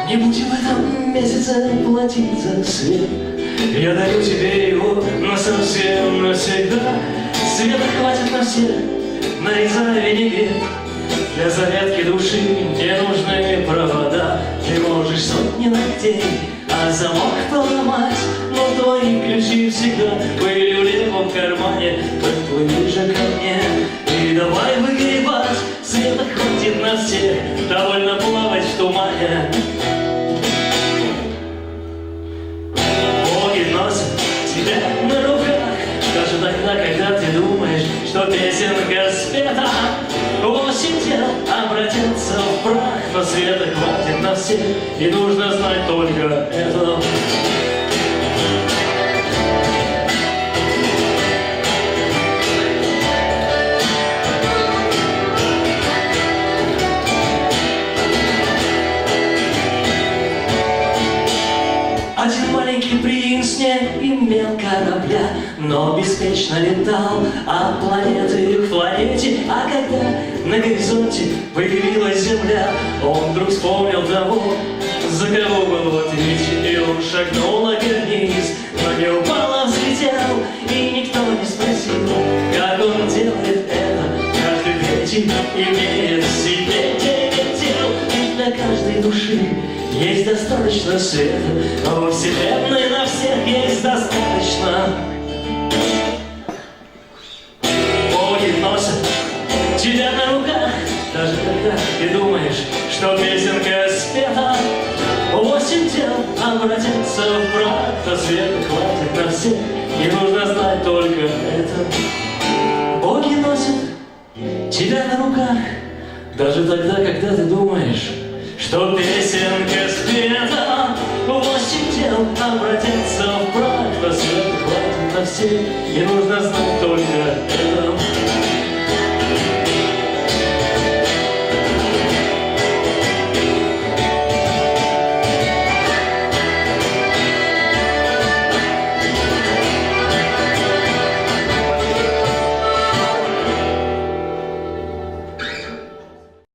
Не будем в этом месяце платить за свет. Я дарю тебе его насовсем, навсегда. Света хватит на всех, нарезай винегрет. Для зарядки души мне нужны провода. Ты можешь сотни ногтей, а замок поломать, но твои ключи всегда были в левом кармане. Подплыви же ко мне и давай выгребать. Света хватит на всех, довольно плавать в тумане. Боги носят тебя на руках, даже тогда, когда ты думаешь, что песенка спета. 8 тел обратятся в прах, но света хватит на всех, и нужно знать только это. Один маленький принц не имел корабля, но беспечно летал от планеты к планете. А когда на горизонте появилась земля, он вдруг вспомнил того, за кого был в ответе. И он шагнул на карниз, но не упал, а взлетел. И никто не спросил, как он делает это. Каждый третий имеет в себе 9 тел, и для каждой души есть достаточно света, но во вселенной на всех есть достаточно. Боги носят тебя на руках, даже когда ты думаешь, что песенка спета. 8 тел обратятся в прах, но света хватит на всех, и нужно знать только это. Боги носят тебя на руках, даже тогда, когда ты думаешь, что песенка спета. 8 тел обратятся в прах, но света хватит на всех, и нужно знать только это.